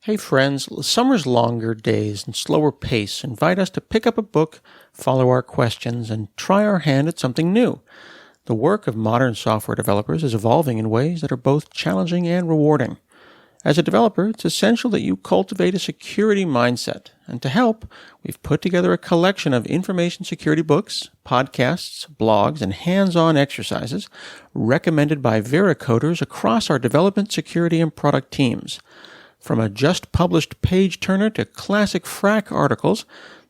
Hey friends, summer's longer days and slower pace invite us to pick up a book, follow our questions, and try our hand at something new. The work of modern software developers is evolving in ways that are both challenging and rewarding. As a developer, it's essential that you cultivate a security mindset. And to help, we've put together a collection of information security books, podcasts, blogs, and hands-on exercises recommended by Veracoders across our development, security, and product teams. From a just-published page-turner to classic FRAC articles,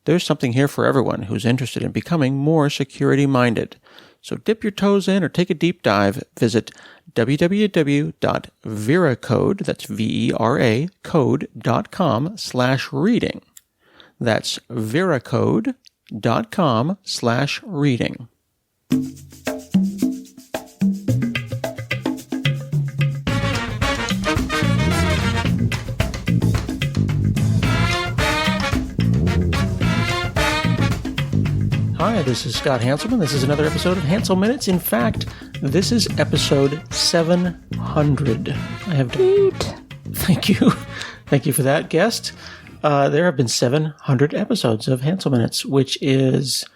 there's something here for everyone who's interested in becoming more security-minded. So dip your toes in or take a deep dive. Visit www.veracode, that's V-E-R-A, code.com/reading. That's veracode.com/reading. Hi, this is Scott Hanselman. This is another episode of Hanselminutes. In fact, this is episode 700. I have to... Thank you. Thank you for that, guest. There have been 700 episodes of Hanselminutes, which is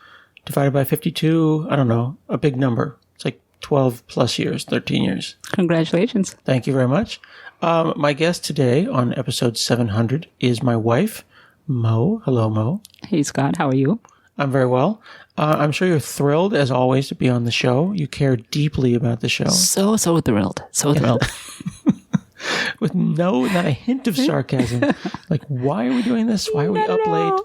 divided by 52, I don't know, a big number. It's like 12 plus years, 13 years. Congratulations. Thank you very much. My guest today on episode 700 is my wife, Mo. Hello, Mo. Hey, Scott. How are you? I'm very well. I'm sure you're thrilled, as always, to be on the show. You care deeply about the show. So thrilled. So thrilled. With not a hint of sarcasm. Like, why are we doing this? Why are we up late?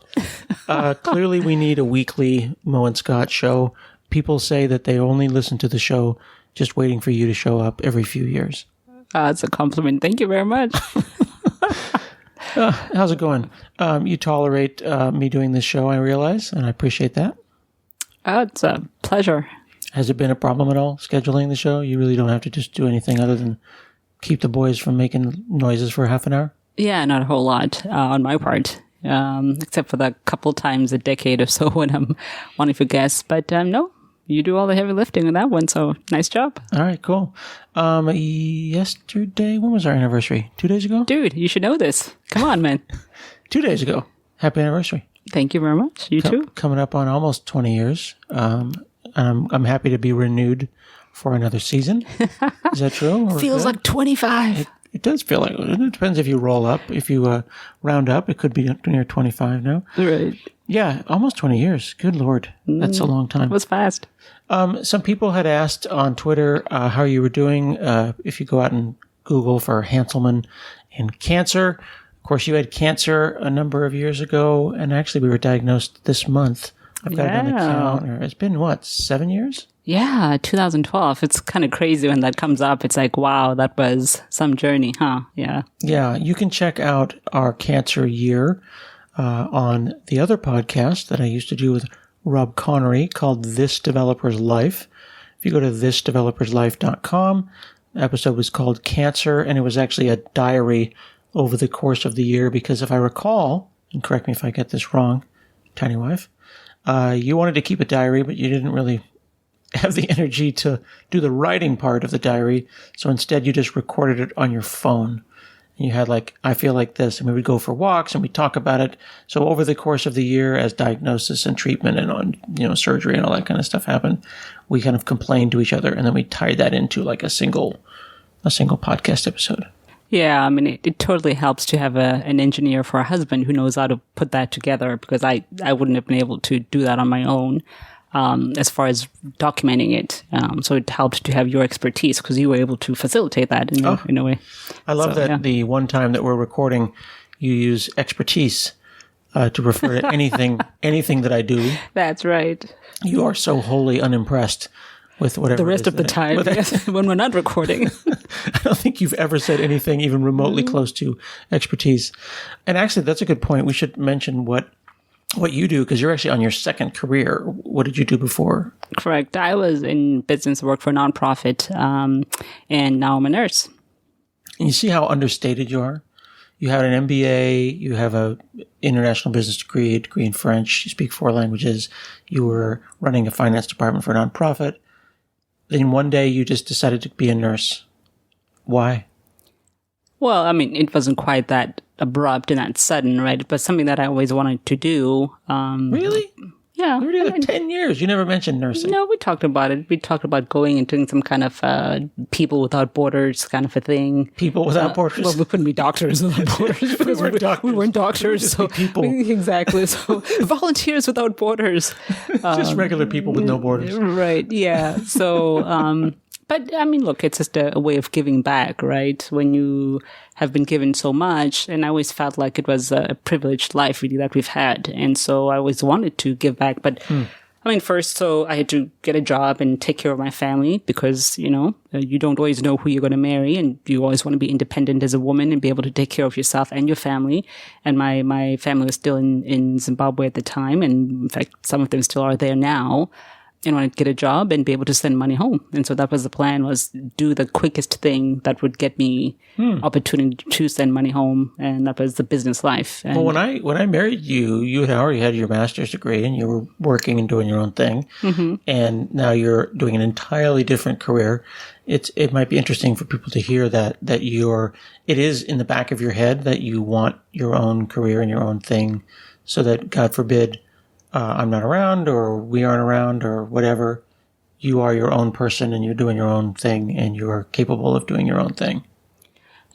Clearly, we need a weekly Mo and Scott show. People say that they only listen to the show just waiting for you to show up every few years. It's a compliment. Thank you very much. How's it going? You tolerate me doing this show, I realize, and I appreciate that. It's a pleasure. Has it been a problem at all, scheduling the show? You really don't have to just do anything other than keep the boys from making noises for half an hour? Yeah, not a whole lot on my part, except for the couple times a decade or so when I'm wanting for guests. But no, you do all the heavy lifting on that one, so nice job. All right, cool. Yesterday, when was our anniversary? 2 days ago? Dude, you should know this. Come on, man. 2 days ago. Happy anniversary. Thank you very much. You too. Coming up on almost 20 years. I'm happy to be renewed for another season. Is that true? Feels like 25. It does feel like it. It depends if you roll up. If you round up, it could be near 25 now. Right. Yeah, almost 20 years. Good Lord. That's a long time. It was fast. Some people had asked on Twitter how you were doing. If you go out and Google for Hanselman and cancer. Of course, you had cancer a number of years ago, and actually we were diagnosed this month. I've got it on the counter. It's been, 7 years? Yeah, 2012. It's kind of crazy when that comes up. It's like, wow, that was some journey, huh? Yeah. Yeah, you can check out our cancer year on the other podcast that I used to do with Rob Connery called This Developer's Life. If you go to thisdeveloperslife.com, the episode was called Cancer, and it was actually a diary over the course of the year, because if I recall, and correct me if I get this wrong, tiny wife, you wanted to keep a diary, but you didn't really have the energy to do the writing part of the diary, so instead you just recorded it on your phone. And you had I feel like this, and we would go for walks and we'd talk about it. So over the course of the year, as diagnosis and treatment and on surgery and all that kind of stuff happened, we kind of complained to each other, and then we tied that into a single podcast episode. Yeah, I mean, it totally helps to have an engineer for a husband who knows how to put that together, because I wouldn't have been able to do that on my own as far as documenting it. So it helped to have your expertise, because you were able to facilitate that in a way. I love that. Yeah. The one time that we're recording, you use expertise to refer to anything that I do. That's right. You are so wholly unimpressed with whatever the rest of the time, yes, when we're not recording. I don't think you've ever said anything even remotely close to expertise. And actually, that's a good point. We should mention what you do, because you're actually on your second career. What did you do before? Correct. I was in business, work for a nonprofit, and now I'm a nurse. And you see how understated you are? You have an MBA, you have an international business degree, a degree in French, you speak 4 languages, you were running a finance department for a nonprofit. Then one day you just decided to be a nurse. Why? Well, I mean, it wasn't quite that abrupt and that sudden, right? But something that I always wanted to do. Really? Yeah. We were together 10 years. You never mentioned nursing. No, we talked about it. We talked about going and doing some kind of people without borders kind of a thing. People without borders? Well, we couldn't be doctors without borders because we weren't doctors. So people. Exactly. So volunteers without borders. Just regular people with no borders. Right. Yeah. So, but I mean, look, it's just a way of giving back, right? When you have been given so much, and I always felt like it was a privileged life really that we've had. And so I always wanted to give back. But I mean, first, so I had to get a job and take care of my family because, you don't always know who you're going to marry, and you always want to be independent as a woman and be able to take care of yourself and your family. And my family was still in Zimbabwe at the time. And in fact, some of them still are there now. And wanted to get a job and be able to send money home. And so that was the plan, was do the quickest thing that would get me opportunity to send money home. And that was the business life. And well, when I married you, you had already had your master's degree and you were working and doing your own thing. Mm-hmm. And now you're doing an entirely different career. It might be interesting for people to hear that it is in the back of your head that you want your own career and your own thing so that, God forbid, I'm not around or we aren't around or whatever, you are your own person and you're doing your own thing and you're capable of doing your own thing.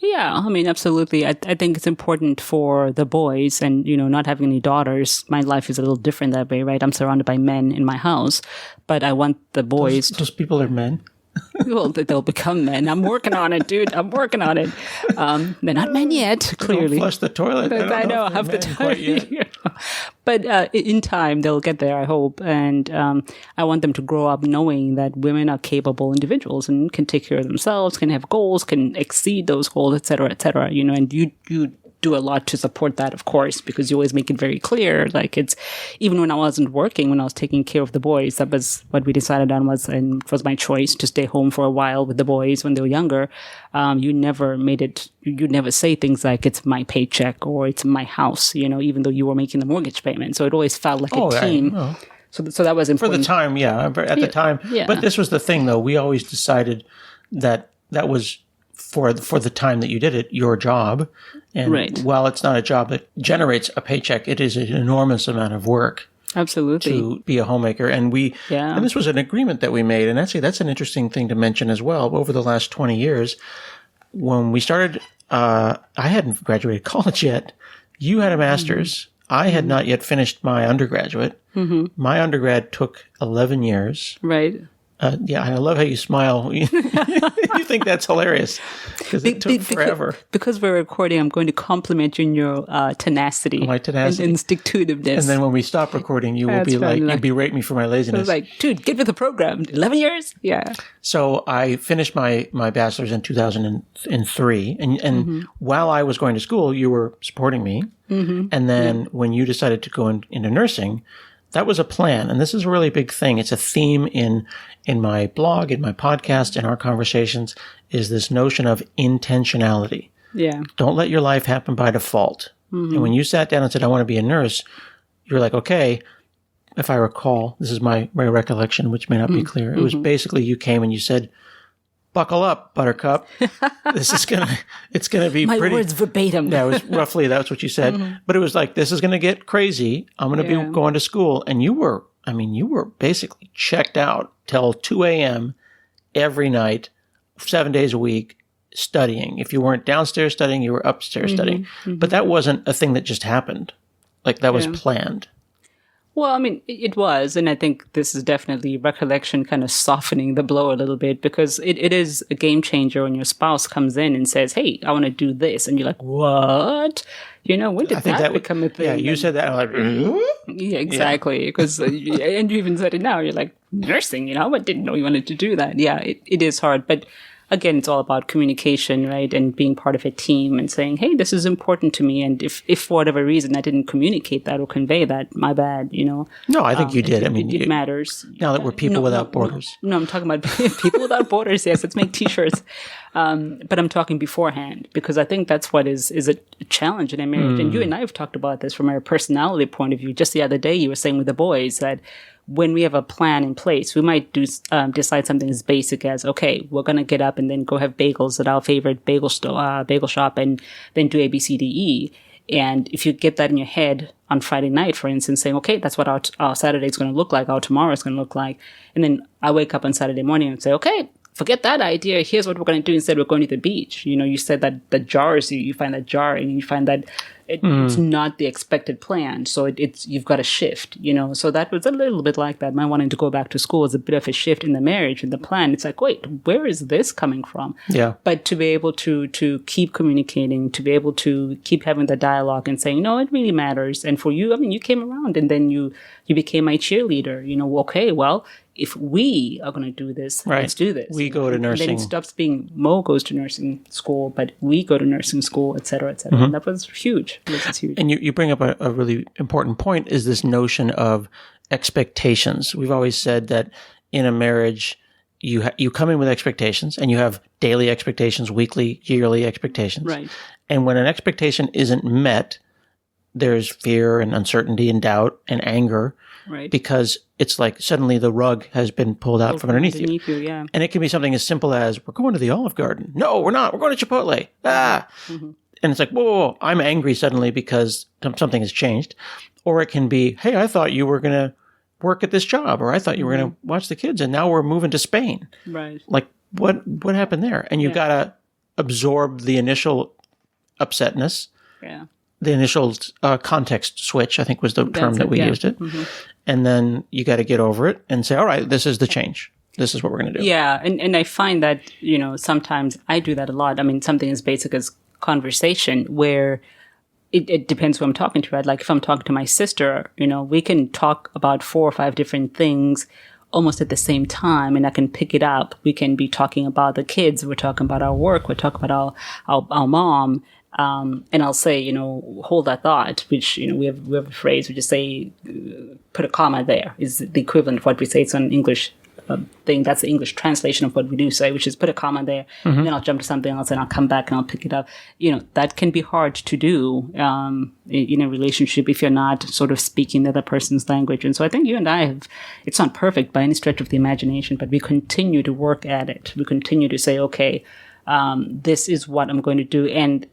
Yeah, I mean, absolutely. I think it's important for the boys and, not having any daughters. My life is a little different that way, right? I'm surrounded by men in my house, but I want the boys. Those people are men? Well, they'll become men. I'm working on it, dude. I'm working on it. They're not men yet, clearly. Don't flush the toilet. I know half the time. But in time, they'll get there, I hope. And I want them to grow up knowing that women are capable individuals and can take care of themselves, can have goals, can exceed those goals, et cetera, and you do a lot to support that, of course, because you always make it very clear. Like it's, even when I wasn't working, when I was taking care of the boys, that was what we decided on and it was my choice to stay home for a while with the boys when they were younger. You never say things like it's my paycheck or it's my house, even though you were making the mortgage payment. So it always felt like a team. So that was important. For the time, yeah. At the time. Yeah. But this was the thing, though. We always decided that was for the time that you did it, your job. And right. While it's not a job that generates a paycheck, it is an enormous amount of work. Absolutely. To be a homemaker. And and this was an agreement that we made. And actually, that's an interesting thing to mention as well. Over the last 20 years, when we started, I hadn't graduated college yet. You had a master's. I had not yet finished my undergraduate. Mm-hmm. My undergrad took 11 years. Right. Yeah, I love how you smile. You think that's hilarious because it took forever. Because we're recording, I'm going to compliment you on your tenacity. My tenacity. And stick-to-itiveness. And then when we stop recording, you will be like, you berate me for my laziness. I was like, dude, get with the program. 11 years? Yeah. So I finished my bachelor's in 2003. And while I was going to school, you were supporting me. Mm-hmm. And then when you decided to go into nursing, that was a plan. And this is a really big thing. It's a theme in my blog, in my podcast, in our conversations, is this notion of intentionality. Yeah. Don't let your life happen by default. Mm-hmm. And when you sat down and said, I want to be a nurse, you're like, okay, if I recall, this is my recollection, which may not be clear. It was basically you came and you said, buckle up, Buttercup. It's going to be my pretty. My words verbatim. Yeah, it was roughly, that's what you said. Mm-hmm. But it was like, this is going to get crazy. I'm going to be going to school. And you were basically checked out till 2 a.m. every night, 7 days a week, studying. If you weren't downstairs studying, you were upstairs studying. Mm-hmm. But that wasn't a thing that just happened. Like that was planned. Well, I mean, it was, and I think this is definitely recollection kind of softening the blow a little bit because it is a game changer when your spouse comes in and says, hey, I want to do this. And you're like, what? When did that become a thing? Yeah, you said that. I'm like, yeah, exactly. Because, and you even said it now. You're like, nursing, I didn't know you wanted to do that. Yeah, it is hard. But again, it's all about communication, right? And being part of a team and saying, hey, this is important to me. And if for whatever reason I didn't communicate that or convey that, my bad, No, I think you did. It matters. Now that we're people without borders. No, I'm talking about people without borders. Yes, let's make t-shirts. But I'm talking beforehand because I think that's what is a challenge in a marriage. And you and I have talked about this from our personality point of view. Just the other day, you were saying with the boys that when we have a plan in place, we might decide something as basic as, okay, we're going to get up and then go have bagels at our favorite bagel shop and then do A, B, C, D, E. And if you get that in your head on Friday night, for instance, saying, okay, that's what our Saturday is going to look like, our tomorrow is going to look like. And then I wake up on Saturday morning and say, okay, forget that idea. Here's what we're going to do. Instead, we're going to the beach. You said that the jars, you find that jar and you find that it's not the expected plan. So you've got to shift, So that was a little bit like that. My wanting to go back to school is a bit of a shift in the marriage and the plan. It's like, wait, where is this coming from? Yeah. But to be able to keep communicating, to be able to keep having the dialogue and saying, no, it really matters. And for you, you came around and then you became my cheerleader. Okay, well, if we are going to do this, let's do this. We go to nursing. And then it stops being Mo goes to nursing school, but we go to nursing school, et cetera, et cetera. And that was huge. Huge. And you bring up a really important point, is this notion of expectations. We've always said that in a marriage, you come in with expectations, and you have daily expectations, weekly, yearly expectations. Right. And when an expectation isn't met, there's fear and uncertainty and doubt and anger. Right. Because it's like suddenly the rug has been pulled out from underneath you. Yeah. And it can be something as simple as, we're going to the Olive Garden. No, we're not. We're going to Chipotle. And it's like, whoa, I'm angry suddenly because something has changed. Or it can be, hey, I thought you were going to work at this job, or I thought you were going to watch the kids, and now we're moving to Spain. Right. Like, what happened there? And you got to absorb the initial upsetness. Yeah. The initial context switch, I think, was the term that we used it. And then you got to get over it and say, all right, this is the change. This is what we're going to do. Yeah. And I find that, sometimes I do that a lot. Something as basic as conversation, where it depends who I'm talking to, right? Like if I'm talking to my sister, we can talk about 4 or 5 different things almost at the same time, and I can pick it up. We can be talking about the kids. We're talking about our work. We're talking about our mom. And I'll say, hold that thought, which, we have a phrase, we just say, put a comma there, is the equivalent of what we say. It's an English thing. That's the English translation of what we do say, which is put a comma there, and then I'll jump to something else and I'll come back and I'll pick it up. That can be hard to do, in a relationship if you're not sort of speaking the other person's language. And so I think you and I it's not perfect by any stretch of the imagination, but we continue to work at it. We continue to say, okay, this is what I'm going to do. And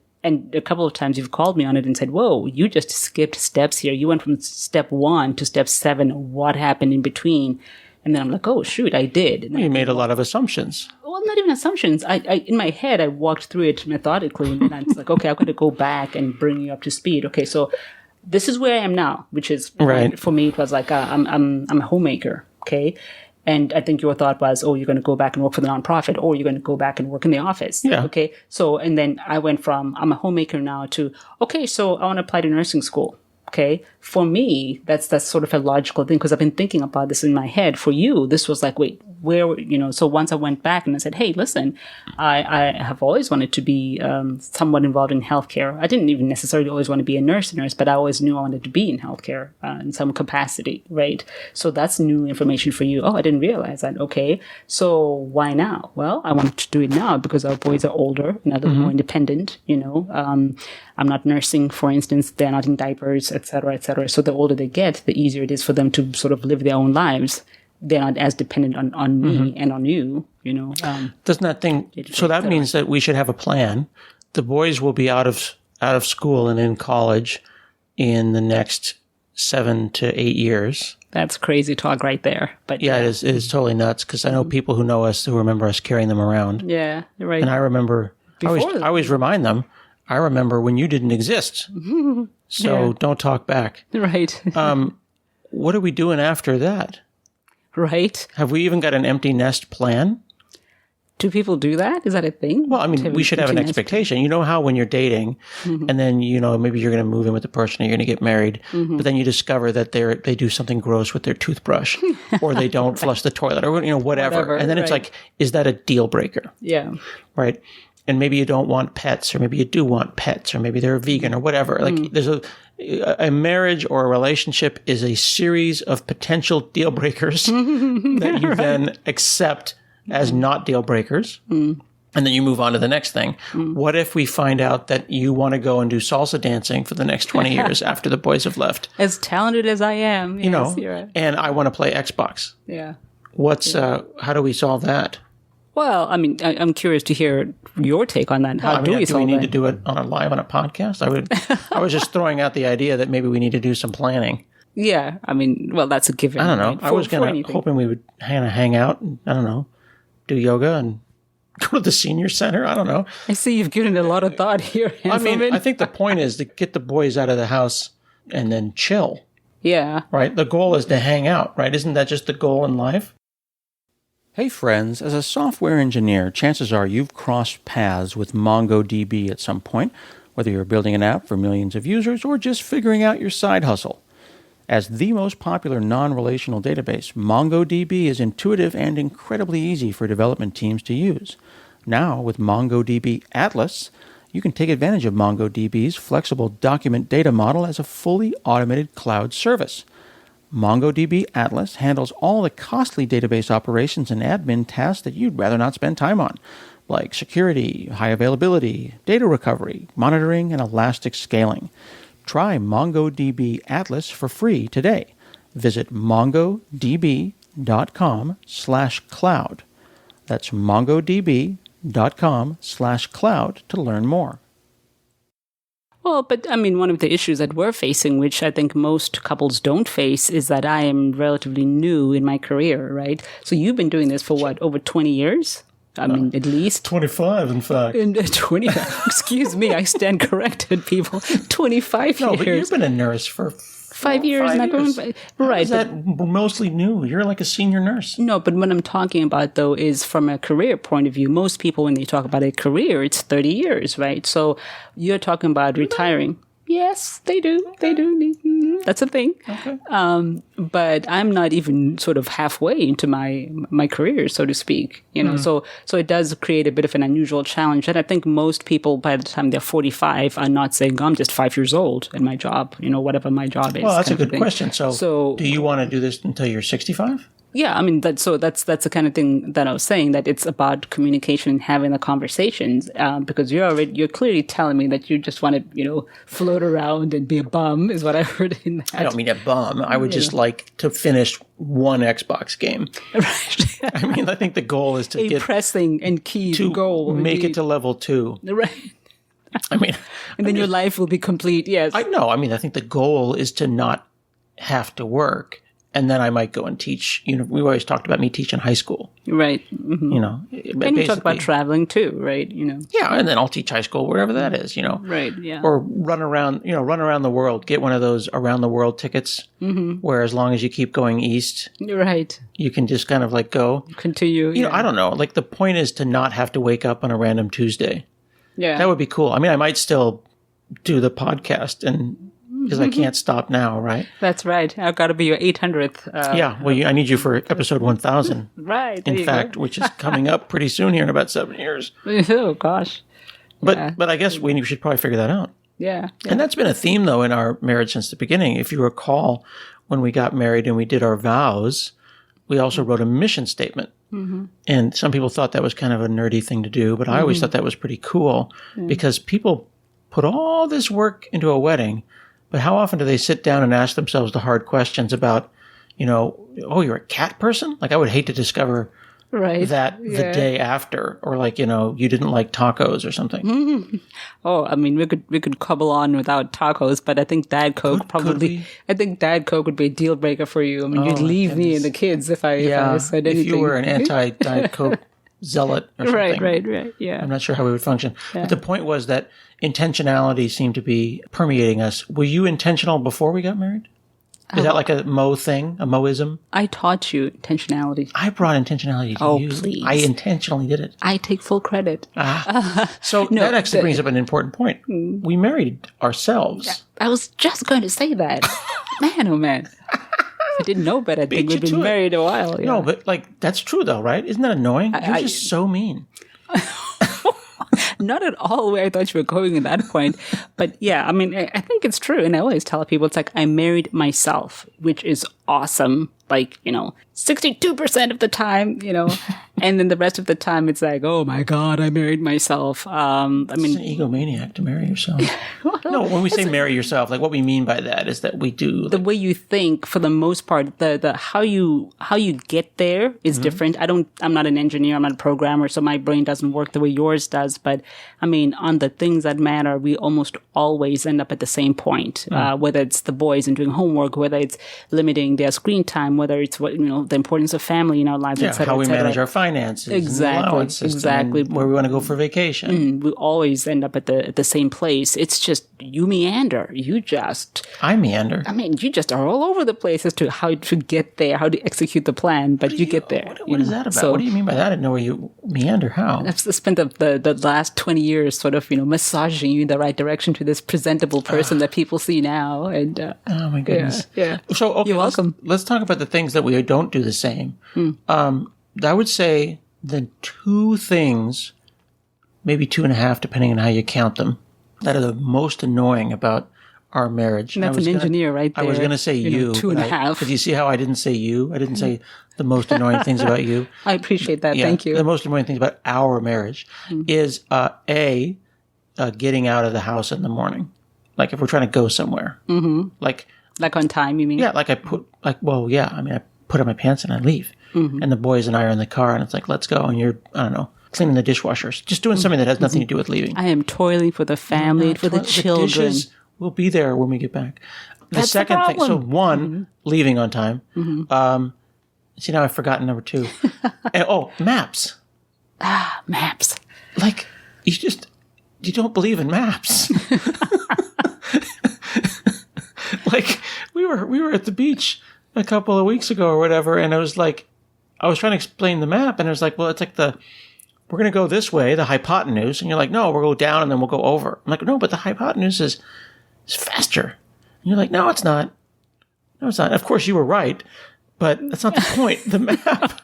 a couple of times you've called me on it and said, whoa, you just skipped steps here. You went from step 1 to step 7. What happened in between? And then I'm like, oh, shoot, I did. And you made a lot of assumptions. Well, not even assumptions. I in my head, I walked through it methodically. And then I was like, okay, I've got to go back and bring you up to speed. Okay, so this is where I am now, which is, right. For me, it was like, I'm a homemaker, okay? And I think your thought was, oh, you're going to go back and work for the nonprofit, or you're going to go back and work in the office. Yeah. Okay. So, and then I went from, I'm a homemaker now to, okay, so I want to apply to nursing school. Okay. For me, that's sort of a logical thing, because I've been thinking about this in my head. For you, this was like, wait, where, so once I went back and I said, hey, listen, I have always wanted to be somewhat involved in healthcare. I didn't even necessarily always want to be a nurse, but I always knew I wanted to be in healthcare in some capacity, right? So that's new information for you. Oh, I didn't realize that. Okay. So why now? Well, I want to do it now because our boys are older and a little more independent, I'm not nursing, for instance. They're not in diapers, et cetera, et cetera. So the older they get, the easier it is for them to sort of live their own lives. They're not as dependent on me and on you, Doesn't that thing, so that means that we should have a plan. The boys will be out of school and in college in the next 7 to 8 years. That's crazy talk right there. But yeah, it is totally nuts, because I know people who know us who remember us carrying them around. Yeah, you're right. And I remember, I always remind them, I remember when you didn't exist. So don't talk back. Right. What are we doing after that? Right. Have we even got an empty nest plan? Do people do that? Is that a thing? Well, we should have an expectation. You know how when you're dating, and then, maybe you're going to move in with the person, or you're going to get married, but then you discover that they do something gross with their toothbrush, or they don't flush the toilet, or, whatever. And then it's like, is that a deal breaker? Yeah. Right. And maybe you don't want pets, or maybe you do want pets, or maybe they're a vegan or whatever. Like there's a marriage or a relationship is a series of potential deal breakers that you then accept as not deal breakers. And then you move on to the next thing. What if we find out that you want to go and do salsa dancing for the next 20 years after the boys have left? As talented as I am, You know, yes, you're right. and I want to play Xbox. Yeah. How do we solve that? Well, I mean, I'm curious to hear your take on that. How do we solve Do we need that? to do it live on a podcast? I was just throwing out the idea that maybe we need to do some planning. Yeah, I mean, well, that's a given. I don't know. Right? I was hoping we would hang out and, I don't know, do yoga and go to the senior center. I don't know. I see you've given it a lot of thought here. I mean, Hanselman. I think the point is to get the boys out of the house and then chill, Yeah. right? The goal is to hang out, right? Isn't that just the goal in life? Hey friends, as a software engineer, chances are you've crossed paths with MongoDB at some point, whether you're building an app for millions of users or just figuring out your side hustle. As the most popular non-relational database, MongoDB is intuitive and incredibly easy for development teams to use. Now, with MongoDB Atlas, you can take advantage of MongoDB's flexible document data model as a fully automated cloud service. MongoDB Atlas handles all the costly database operations and admin tasks that you'd rather not spend time on, like security, high availability, data recovery, monitoring, and elastic scaling. Try MongoDB Atlas for free today. Visit mongodb.com/cloud. That's mongodb.com/cloud to learn more. Well, but I mean, one of the issues that we're facing, which I think most couples don't face, is that I am relatively new in my career, right? So you've been doing this for what, over 20 years? I mean, at least 25, in fact. in 20. Excuse me, I stand corrected, people. 25 No, years. but you've been a nurse for 5 years, not going by. Right. Is that mostly new? You're like a senior nurse. No, but what I'm talking about, though, is from a career point of view. Most people, when they talk about a career, it's 30 years, right? So you're talking about retiring. Yes, they do. They do. That's a thing. Okay. But I'm not even sort of halfway into my career, so to speak. You know, so it does create a bit of an unusual challenge. And I think most people, by the time they're 45, are not saying, I'm just 5 years old in my job, you know, whatever my job is. Well, that's a good question. So do you want to do this until you're 65? Yeah, I mean, that's the kind of thing that I was saying, that it's about communication and having the conversations, because you're clearly telling me that you just want to, you know, float around and be a bum, is what I heard in that. I don't mean a bum. I would just like to finish one Xbox game. Right. I mean, I think the goal is to a pressing and key goal. Make it to level 2. Right. I mean, and then your life will be complete. Yes. I know. I mean, I think the goal is to not have to work. And then I might go and teach. You know, we always talked about me teaching high school. Right. Mm-hmm. You know, and you talk about traveling too, right? You know. Yeah, and then I'll teach high school wherever that is. You know. Right. Yeah. Or run around the world. Get one of those around the world tickets, where as long as you keep going east, right, you can just kind of like go continue. You know, I don't know. Like the point is to not have to wake up on a random Tuesday. Yeah, that would be cool. I mean, I might still do the podcast and. Because I can't stop now, right? That's right. I've got to be your 800th. Yeah, well, I need you for episode 1000. Right. In fact, which is coming up pretty soon here in about 7 years. Oh, gosh. But I guess we should probably figure that out. Yeah. And that's been a theme, though, in our marriage since the beginning. If you recall, when we got married and we did our vows, we also wrote a mission statement. Mm-hmm. And some people thought that was kind of a nerdy thing to do, but I always thought that was pretty cool because people put all this work into a wedding. But how often do they sit down and ask themselves the hard questions about, you know, oh, you're a cat person? Like, I would hate to discover that the day after, or like, you know, you didn't like tacos or something. Mm-hmm. Oh, I mean, we could cobble on without tacos, but I think Diet Coke I think Diet Coke would be a deal breaker for you. I mean, you'd leave me and the kids if I said anything. If you were an anti-Diet Coke zealot or something. Right, yeah. I'm not sure how we would function. Yeah. But the point was that intentionality seemed to be permeating us. Were you intentional before we got married? Is that like a Mo thing, a Moism? I taught you intentionality. I brought intentionality to you. Please. I intentionally did it. I take full credit. So that actually brings up an important point. We married ourselves. Yeah, I was just going to say that. Man, oh man. I didn't know, but I think we've been married a while. Yeah. No, but like, that's true though, right? Isn't that annoying? You're just so mean. Not at all where I thought you were going at that point. But yeah, I mean, I think it's true. And I always tell people, it's like, I married myself, which is awesome. like, 62% of the time, and then the rest of the time it's like, oh my God, I married myself. It's an egomaniac to marry yourself. No, when we say marry yourself, like what we mean by that is that we do the way you think, for the most part, the how you get there is different. I'm not an engineer, I'm not a programmer, so my brain doesn't work the way yours does. But I mean, on the things that matter, we almost always end up at the same point. Whether it's the boys and doing homework, whether it's limiting their screen time, whether it's the importance of family in our lives, etc. How we manage our finances, exactly, and where we want to go for vacation. We always end up at the same place. It's just you meander. I meander. I mean, you just are all over the place as to how to get there, how to execute the plan, but you get there. What is that about? So, what do you mean by that? I didn't know where you meander. How? I've spent the last 20 years sort of, massaging you in the right direction to this presentable person that people see now. And oh my goodness. Yeah. So, okay, you're welcome. Let's talk about the things that we don't do the same. I would say the 2 things, maybe 2.5, depending on how you count them, that are the most annoying about our marriage. And that's an engineer right there. I was going to say you. 2.5. Did you see how I didn't say you? I didn't say the most annoying things about you. I appreciate that. Thank you. The most annoying things about our marriage is, getting out of the house in the morning. Like if we're trying to go somewhere. Mm-hmm. Like on time, you mean? Yeah, I put on my pants and I leave. Mm-hmm. And the boys and I are in the car and it's like, let's go. And you're, I don't know, cleaning the dishwashers. Just doing something that has nothing to do with leaving. I am toiling for the family, for the children. The dishes will be there when we get back. That's second the thing, so one, leaving on time. Mm-hmm. See, now I've forgotten number 2. And, maps. Maps. Like, you don't believe in maps. Like, we were at the beach a couple of weeks ago or whatever, and it was like, I was trying to explain the map, and it was like, well, it's like we're going to go this way, the hypotenuse, and you're like, no, we'll go down and then we'll go over. I'm like, no, but the hypotenuse is faster. And you're like, no, it's not. No, it's not. Of course, you were right, but that's not the point. The map.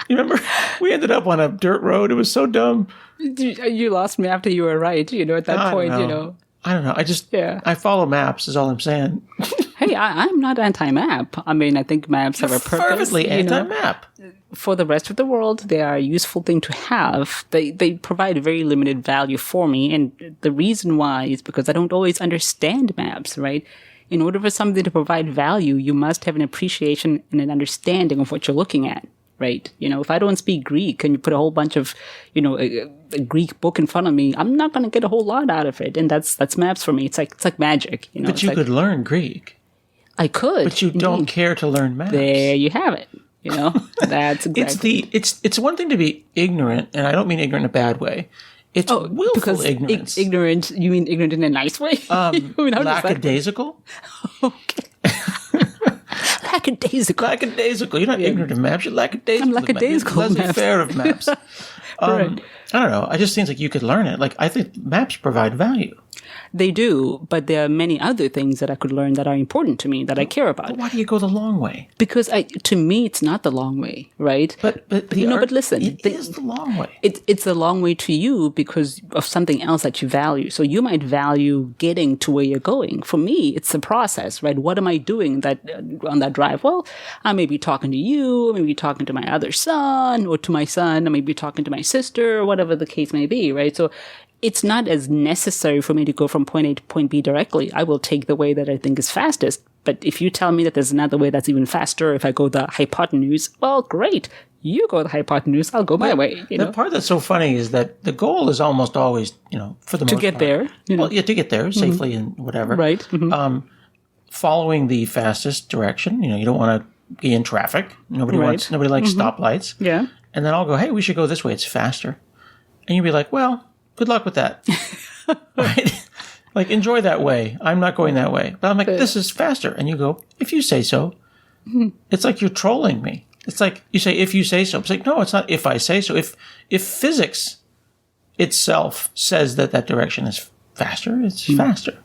You remember? We ended up on a dirt road. It was so dumb. You lost me after you were right, at that point, I don't know. I follow maps is all I'm saying. Hey, I'm not anti-map. I mean, I think maps have a purpose. Fervently anti-map. For the rest of the world, they are a useful thing to have. They provide very limited value for me. And the reason why is because I don't always understand maps, right? In order for something to provide value, you must have an appreciation and an understanding of what you're looking at. Right. If I don't speak Greek and you put a whole bunch of, a Greek book in front of me, I'm not going to get a whole lot out of it. And that's maps for me. It's like magic. But you could learn Greek. I could. But you don't care to learn maps. There you have it. That's exactly. It's one thing to be ignorant, and I don't mean ignorant in a bad way. It's willful ignorance. Ignorant, you mean ignorant in a nice way? Lackadaisical? Okay. Lackadaisical. You're not ignorant of maps. You're lackadaisical. I'm lackadaisical. Laissez-faire of maps. Right. I don't know. It just seems like you could learn it. Like, I think maps provide value. They do, but there are many other things that I could learn that are important to me, that I care about. But why do you go the long way? Because to me, it's not the long way, right? But listen. It is the long way. It's the long way to you because of something else that you value. So you might value getting to where you're going. For me, it's the process, right? What am I doing on that drive? Well, I may be talking to you, I may be talking to my other son, or to my son, I may be talking to my sister, or whatever the case may be, right? So it's not as necessary for me to go from point A to point B directly. I will take the way that I think is fastest. But if you tell me that there's another way that's even faster, if I go the hypotenuse, well, great. You go the hypotenuse, I'll go my way. The part that's so funny is that the goal is almost always, for the most part. To get there. Well, yeah, to get there safely and whatever. Right. Mm-hmm. Following the fastest direction. You don't want to be in traffic. Nobody likes stoplights. Yeah. And then I'll go, hey, we should go this way. It's faster. And you'll be like, well, good luck with that. Right? Like, enjoy that way. I'm not going that way. But I'm like, this is faster. And you go, if you say so. It's like you're trolling me. It's like you say, if you say so. It's like, no, it's not if I say so. If physics itself says that direction is faster, it's faster.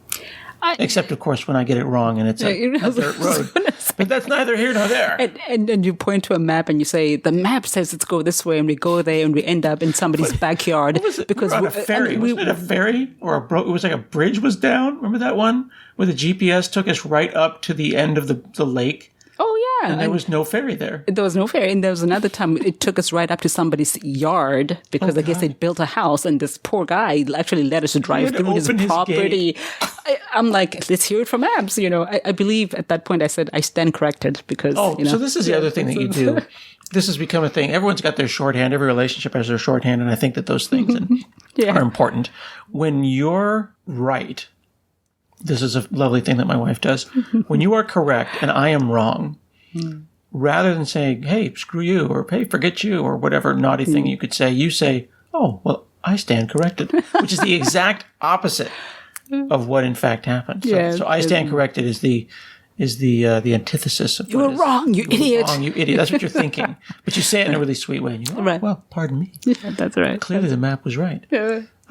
Except, of course, when I get it wrong and it's a dirt road. But that's neither here nor there. And you point to a map and you say, the map says let's go this way, and we go there and we end up in somebody's backyard. What was it? Because we were on a ferry. Wasn't it a ferry? Or it was like a bridge was down? Remember that one? Where the GPS took us right up to the end of the lake? Oh, And there was no ferry there. There was no ferry. And there was another time it took us right up to somebody's yard because I guess they'd built a house and this poor guy actually let us drive through his property. I'm like, let's hear it from Abs. I believe at that point I said, I stand corrected because, so this is the other thing that you do. This has become a thing. Everyone's got their shorthand. Every relationship has their shorthand. And I think that those things are important. When you're right, this is a lovely thing that my wife does. When you are correct and I am wrong, rather than saying, hey, screw you, or hey, forget you, or whatever naughty thing you could say, you say, oh, well, I stand corrected, which is the exact opposite of what in fact happened. So I stand corrected is the antithesis of you were wrong, you idiot. Wrong, you idiot. That's what you're thinking. But you say it in a really sweet way. And you go, right. Well, pardon me. That's right. Clearly the map was right.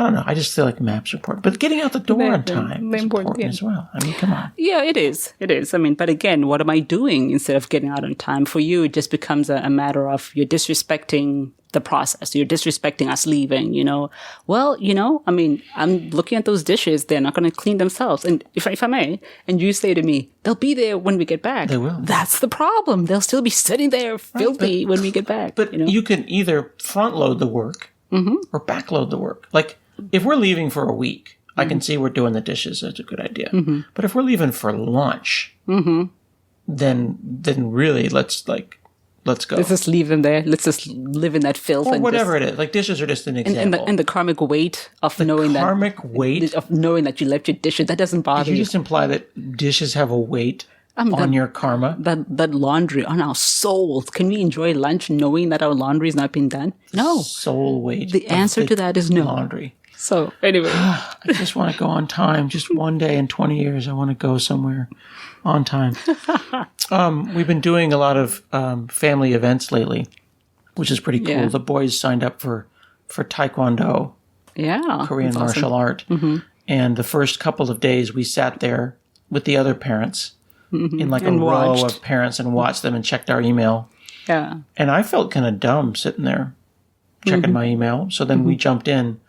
I don't know. I just feel like maps are important. But getting out the door on time is important as well. I mean, come on. Yeah, it is. It is. I mean, but again, what am I doing instead of getting out on time? For you, it just becomes a matter of you're disrespecting the process. You're disrespecting us leaving, Well, I mean, I'm looking at those dishes. They're not going to clean themselves. And if I may, and you say to me, they'll be there when we get back. They will. That's the problem. They'll still be sitting there filthy when we get back. But you can either front load the work or back load the work. Like, if we're leaving for a week, I can see we're doing the dishes. That's a good idea. But if we're leaving for lunch, then really let's go. Let's just leave them there. Let's just live in that filth. Or whatever it is. Like, dishes are just an example. And the karmic weight of knowing that you left your dishes, that doesn't bother you. Did you just imply that dishes have a weight on your karma? That laundry on our souls. Can we enjoy lunch knowing that our laundry is not being done? No. Soul weight. The answer to that is no. Laundry. So, anyway. I just want to go on time. Just one day in 20 years, I want to go somewhere on time. We've been doing a lot of family events lately, which is pretty cool. Yeah. The boys signed up for Taekwondo, Korean martial art. And the first couple of days, we sat there with the other parents in like a row of parents and watched them and checked our email. Yeah. And I felt kind of dumb sitting there checking my email. So then we jumped in.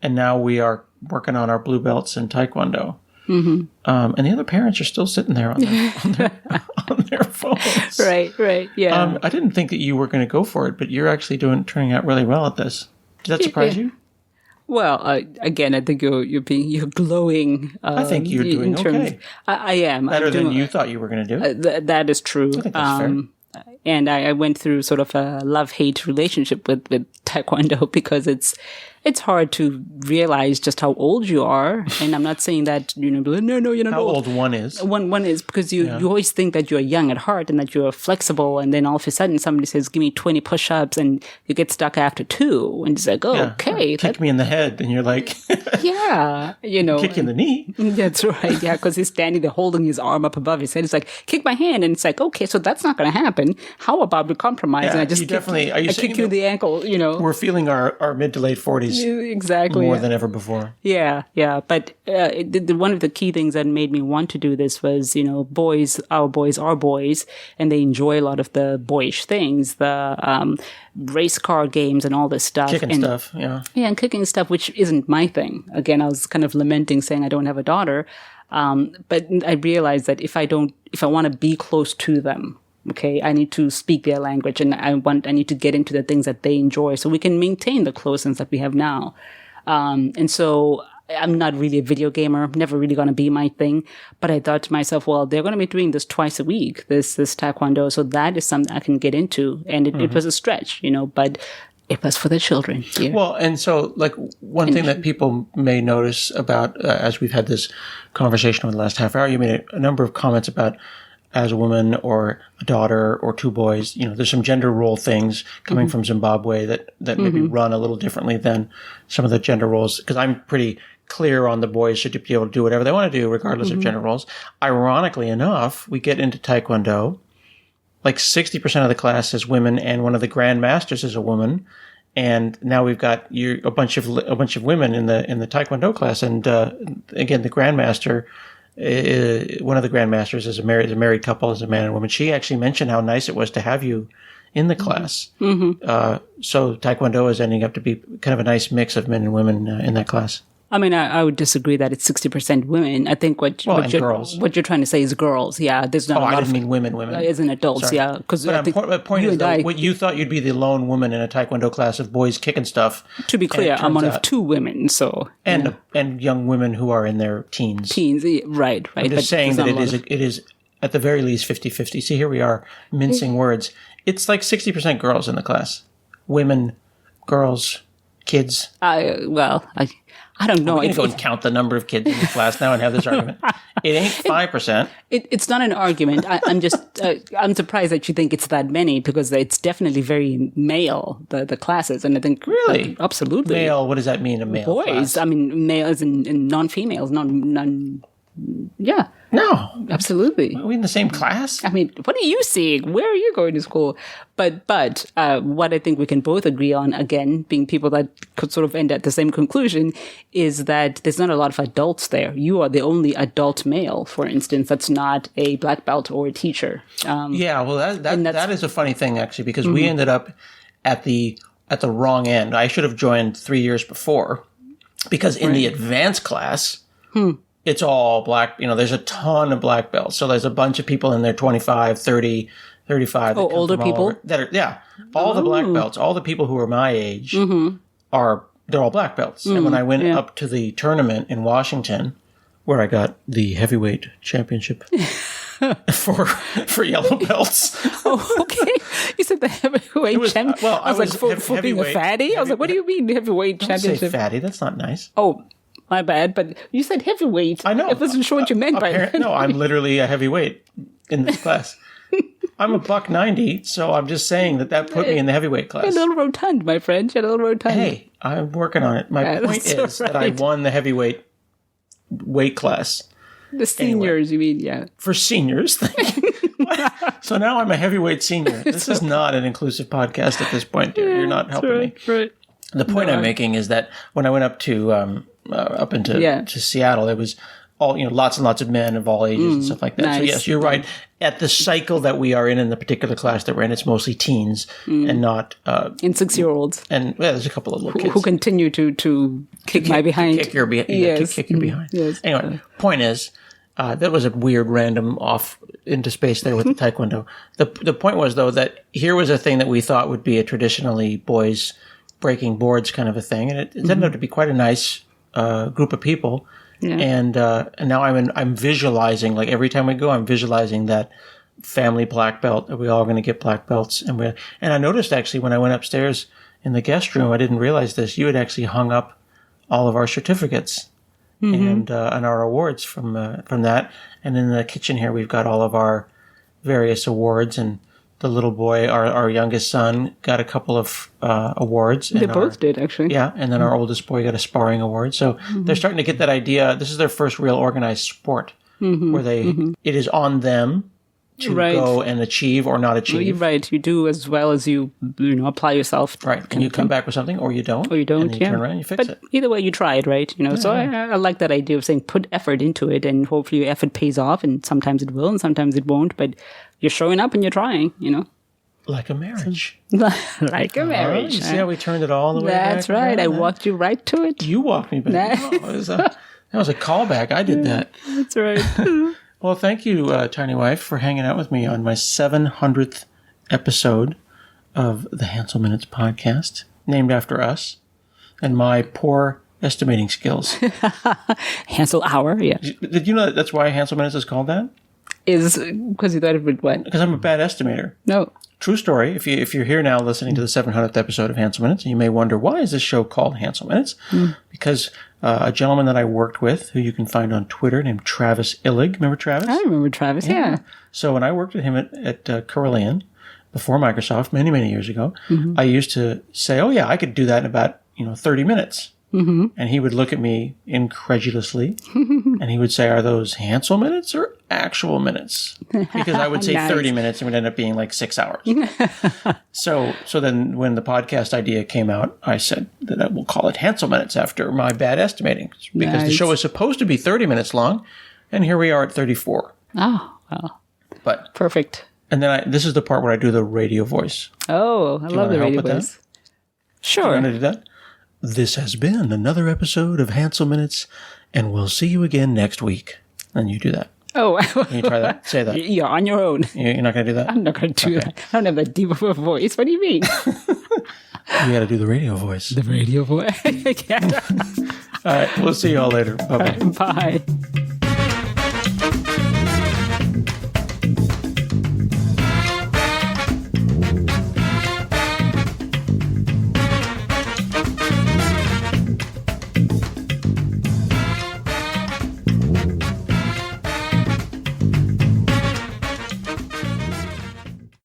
And now we are working on our blue belts in Taekwondo. And the other parents are still sitting there on their phones. Right, yeah. I didn't think that you were going to go for it, but you're actually turning out really well at this. Did that surprise you? Well, again, I think you're glowing. I think you're doing okay. I am. Better than you thought you were going to do. That is true. I think that's fair. And I went through sort of a love-hate relationship with Taekwondo because it's hard to realize just how old you are. And I'm not saying that, no, you're not how old. How old one is. One is because you always think that you're young at heart and that you're flexible. And then all of a sudden somebody says, give me 20 push-ups and you get stuck after 2. And it's like, okay. Kick me in the head. And you're like, kick you in the knee. That's right. Yeah. Because he's standing there holding his arm up above his head. It's like, kick my hand. And it's like, okay, so that's not going to happen. How about we compromise? Yeah, and I just kick you in the ankle, We're feeling our mid to late 40s. Exactly. More than ever before. Yeah. But one of the key things that made me want to do this was, our boys are boys, and they enjoy a lot of the boyish things, the race car games and all this stuff. Kicking stuff, yeah. Yeah, and kicking stuff, which isn't my thing. Again, I was kind of lamenting saying I don't have a daughter. But I realized that if I want to be close to them, okay, I need to speak their language and I need to get into the things that they enjoy so we can maintain the closeness that we have now. And so I'm not really a video gamer, never really going to be my thing. But I thought to myself, well, they're going to be doing this twice a week, this Taekwondo. So that is something I can get into. And it was a stretch, but it was for the children. Yeah. Well, and so like one thing that people may notice about, as we've had this conversation over the last half hour, you made a number of comments about as a woman or a daughter or 2 boys, there's some gender role things coming from Zimbabwe that maybe run a little differently than some of the gender roles. Because I'm pretty clear on the boys should be able to do whatever they want to do, regardless of gender roles. Ironically enough, we get into Taekwondo, like 60% of the class is women, and one of the grandmasters is a woman. And now we've got a bunch of women in the Taekwondo class, and again, the grandmaster. One of the grandmasters is a married couple, is a man and woman. She actually mentioned how nice it was to have you in the class. So Taekwondo is ending up to be kind of a nice mix of men and women in that class. I mean, I would disagree that it's 60% women. I think what you're trying to say is girls. Yeah, there's not a lot I didn't mean women. As in adults, Sorry. yeah. Because the point is, though, you thought you'd be the lone woman in a taekwondo class of boys kicking stuff. To be clear, I'm one of two women, so and young women who are in their teens. Right. I'm just saying that it is at the very least 50-50. See, here we are mincing words. It's like 60% girls in the class. Women, girls, kids. I don't know. I'm going to go and count the number of kids in the class now and have this argument. It ain't 5%. It's not an argument. I'm just I'm surprised that you think it's that many, because it's definitely very male, the classes. And I think really, absolutely male. What does that mean? A male boys? Class? I mean, males and non-females, non. Yeah. No. Absolutely. Are we in the same class? I mean, what are you seeing? Where are you going to school? But what I think we can both agree on, again, being people that could sort of end at the same conclusion, is that there's not a lot of adults there. You are the only adult male, for instance, that's not a black belt or a teacher. That is a funny thing, actually, because we ended up at the wrong end. I should have joined 3 years before, because in the advanced class, it's all black. There's a ton of black belts. So there's a bunch of people in there, 25, 30, 35. Oh, older people? All the black belts, all the people who are my age they're all black belts. And when I went up to the tournament in Washington, where I got the heavyweight championship for yellow belts. Oh, okay. You said the heavyweight championship. Well, I was like, for being a fatty? I was like, what do you mean heavyweight championship? Don't say fatty. That's not nice. Oh, my bad, but you said heavyweight. I know. I wasn't sure what you meant by that. No, I'm literally a heavyweight in this class. I'm a $190, so I'm just saying that put me in the heavyweight class. You're a little rotund, my friend. You're a little rotund. Hey, I'm working on it. My point is that I won the heavyweight weight class. The seniors, you mean, yeah. For seniors. So now I'm a heavyweight senior. This is not an inclusive podcast at this point, dear. You're not helping me. Right. The point I'm making is that when I went up to to Seattle, it was all lots and lots of men of all ages and stuff like that. Nice. So yes, you're right. At the cycle that we are in the particular class that we're in, it's mostly teens and not and 6-year-olds. And there's a couple of little kids who continue to kick my behind, kick your behind. Yes. Anyway, point is. That was a weird random off into space there with the Taekwondo. The point was, though, that here was a thing that we thought would be a traditionally boys breaking boards kind of a thing, and it turned out to be quite a nice group of people. Yeah. And now I'm visualizing, like every time we go, I'm visualizing that family black belt that we all going to get black belts. And I noticed actually when I went upstairs in the guest room, I didn't realize this. You had actually hung up all of our certificates. And our awards from that. And in the kitchen here, we've got all of our various awards. And the little boy, our youngest son, got a couple of awards. They both did, actually. Yeah, and then our oldest boy got a sparring award. So they're starting to get that idea. This is their first real organized sport where it is on them to go and achieve or not achieve. Right. You do as well as you apply yourself. Right. And you come back with something or you don't. And then you turn around and you fix it. Either way, you tried, right? So I like that idea of saying put effort into it and hopefully your effort pays off, and sometimes it will and sometimes it won't, but you're showing up and you're trying, Like a marriage. Like a marriage. You see how we turned it all the way back? That's right. I walked you right to it. You walked me back. No, that was a callback. I did that. That's right. Well, thank you, Tiny Wife, for hanging out with me on my 700th episode of the Hanselminutes podcast, named after us, and my poor estimating skills. Hansel Hour, yeah. Did you know that that's why Hanselminutes is called that? Is because you thought it would what? Because I'm a bad estimator. No. True story. If you're here now listening to the 700th episode of Hanselminutes, you may wonder, why is this show called Hanselminutes? Because a gentleman that I worked with, who you can find on Twitter, named Travis Illig. Remember Travis? I remember Travis, yeah. So when I worked with him at Carillion, before Microsoft, many, many years ago, I used to say, oh, yeah, I could do that in about 30 minutes. And he would look at me incredulously, and he would say, are those Hansel minutes or actual minutes? Because I would say nice. 30 minutes and it would end up being like 6 hours. So then when the podcast idea came out, I said that we'll call it Hansel Minutes after my bad estimating. Because the show is supposed to be 30 minutes long, and here we are at 34. Oh, well. But perfect. And then this is the part where I do the radio voice. Oh, I love the radio voice. Sure. Do you want to do that? This has been another episode of Hanselminutes, and we'll see you again next week. And you do that. Oh. Can you try that? Say that. You're on your own. You're not going to do that? I'm not going to do that. I don't have that deep of a voice. What do you mean? You got to do the radio voice. The radio voice. All right. We'll see you all later. Bye-bye. Bye.